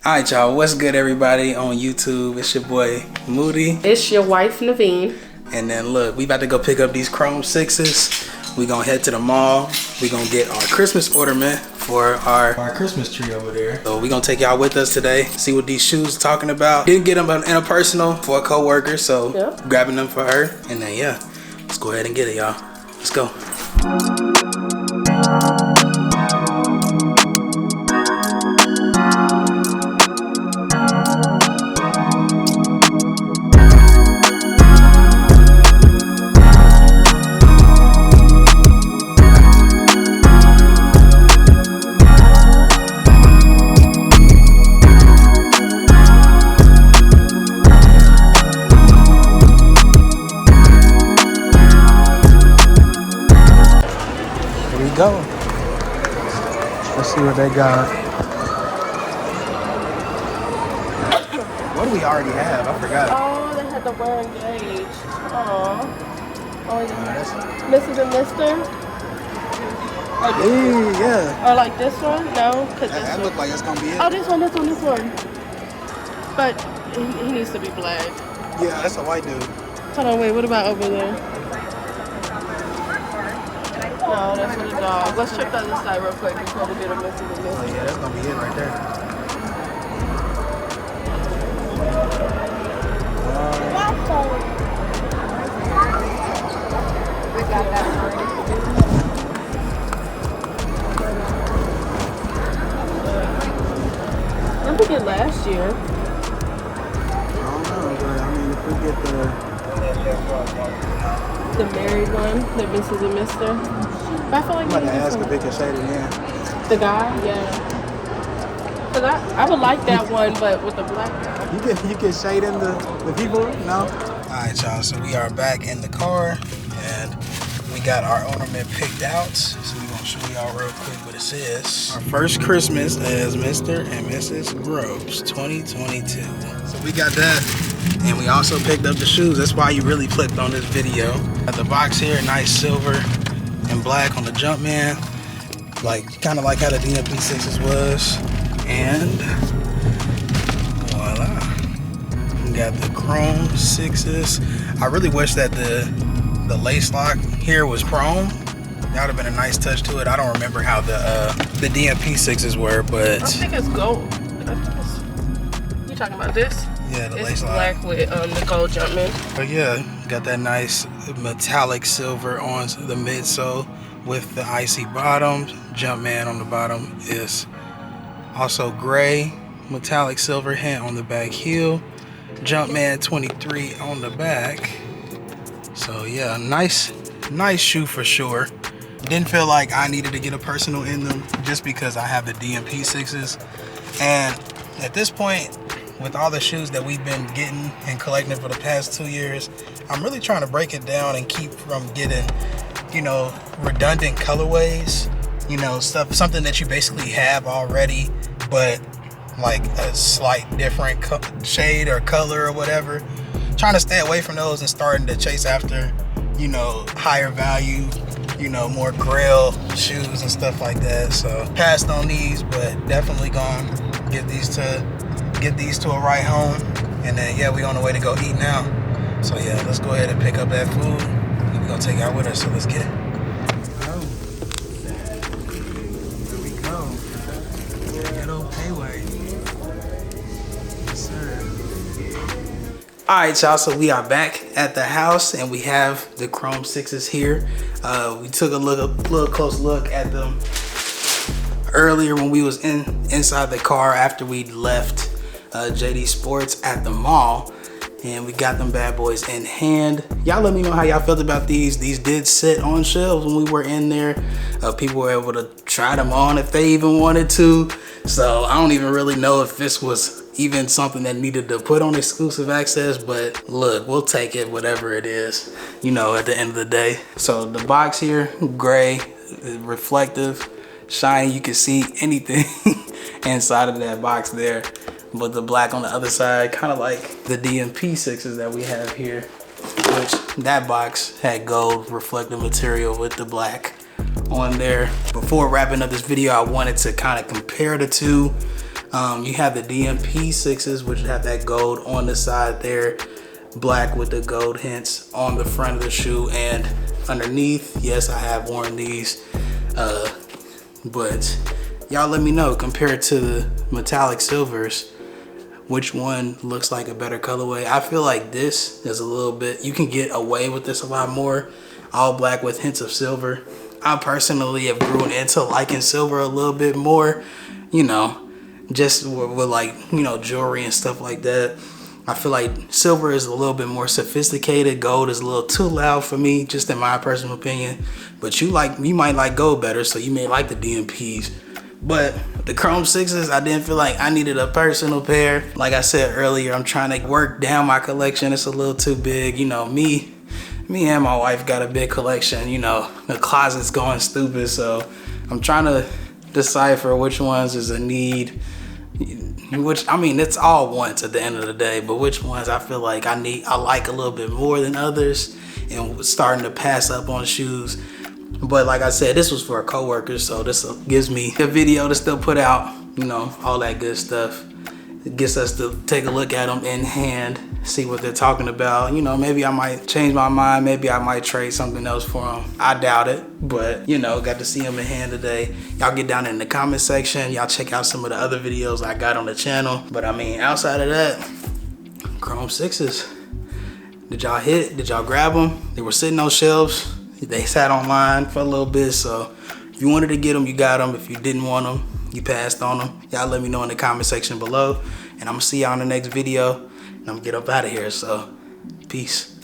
Alright y'all, what's good everybody on YouTube? It's your boy Moody. It's your wife Naveen. And then look, we about to go pick up these Chrome 6's. We gonna head to the mall. We gonna get our Christmas ornament for our Christmas tree over there. So we gonna take y'all with us today, see what these shoes are talking about. Didn't get them in a personal for a co-worker, so yep. Grabbing them for her. And then yeah, let's go ahead and get it y'all. Let's go. Go. Let's see what they got. What do we already have? I forgot. Oh, they had the wear engaged. Oh, yeah. Mrs. and Mr. Like yeah. Or like this one? No, because that looks like it's gonna be it. Oh, this one. But he needs to be black. Yeah, that's a white dude. Hold on, wait. What about over there? No, that's for the dog. Let's check the other side real quick before we get a Mrs. and Mr. Oh yeah, that's gonna be it right there. We got that one. What did we get last year? I don't know, but I mean, if we get the married one, the Mrs. and Mr. But I feel like I'm about to ask if they can shade it in. The guy, yeah. Cause I would like that one, but with the black guy. You can shade in the people? No? Alright y'all, so we are back in the car and we got our ornament picked out. So we're gonna show y'all real quick what it says. Our first Christmas as Mr. and Mrs. Groves 2022. So we got that. And we also picked up the shoes. That's why you really clicked on this video. Got the box here, nice silver and black on the Jumpman. Like, kind of like how the DMP 6's was. And voila. We got the Chrome 6's. I really wish that the lace lock here was chrome. That would have been a nice touch to it. I don't remember how the DMP 6's were, but... I think it's gold. You talking about this? Yeah, the it's lace lock. Black with the gold Jumpman. But yeah, got that nice metallic silver on the midsole with the icy bottom. Jumpman on the bottom is also gray, metallic silver hint on the back heel. Jumpman 23 on the back. So yeah, nice shoe for sure. Didn't feel like I needed to get a personal in them just because I have the DMP 6's. And at this point, with all the shoes that we've been getting and collecting for the past 2 years, I'm really trying to break it down and keep from getting, you know, redundant colorways, you know, something that you basically have already, but like a slight different shade or color or whatever. Trying to stay away from those and starting to chase after, you know, higher value, you know, more grail shoes and stuff like that. So passed on these, but definitely gonna get these to a right home. And then yeah, we on the way to go eat now. So yeah, let's go ahead and pick up that food and we're gonna take it out with us. So let's get it. Oh, here we go. Ghetto payway. Yes, sir. All right, y'all, so we are back at the house and we have the Chrome 6's here. We took a little close look at them earlier when we was inside the car after we left JD Sports at the mall, and we got them bad boys in hand. Y'all let me know how y'all felt about these. These did sit on shelves when we were in there. People were able to try them on if they even wanted to. So I don't even really know if this was even something that needed to put on exclusive access, but look, we'll take it, whatever it is, you know, at the end of the day. So the box here, gray, reflective, shiny, you can see anything inside of that box there. But the black on the other side, kind of like the DMP 6's that we have here, which that box had gold reflective material with the black on there. Before wrapping up this video, I wanted to kind of compare the two. You have the DMP 6's, which have that gold on the side there, black with the gold hints on the front of the shoe and underneath. Yes, I have worn these, but y'all let me know, compared to the metallic silvers, which one looks like a better colorway. I feel like this is a little bit, you can get away with this a lot more, all black with hints of silver. I personally have grown into liking silver a little bit more, you know, just with like, you know, jewelry and stuff like that. I feel like silver is a little bit more sophisticated. Gold is a little too loud for me, just in my personal opinion. But you might like gold better, so you may like the DMPs. But the Chrome 6's, I didn't feel like I needed a personal pair. Like I said earlier, I'm trying to work down my collection. It's a little too big. You know, me and my wife got a big collection. You know, the closet's going stupid, so I'm trying to decipher which ones is a need. Which, I mean, it's all wants at the end of the day, but which ones I feel like I like a little bit more than others, and starting to pass up on shoes. But like I said, this was for a coworker, so this gives me a video to still put out, you know, all that good stuff. It gets us to take a look at them in hand, see what they're talking about. You know, maybe I might change my mind. Maybe I might trade something else for them. I doubt it, but you know, got to see them in hand today. Y'all get down in the comment section. Y'all check out some of the other videos I got on the channel. But I mean, outside of that, Chrome 6's. Did y'all hit? Did y'all grab them? They were sitting on shelves. They sat online for a little bit, so if you wanted to get them, you got them. If you didn't want them, you passed on them. Y'all let me know in the comment section below, and I'm gonna see y'all in the next video, and I'm gonna get up out of here, so peace.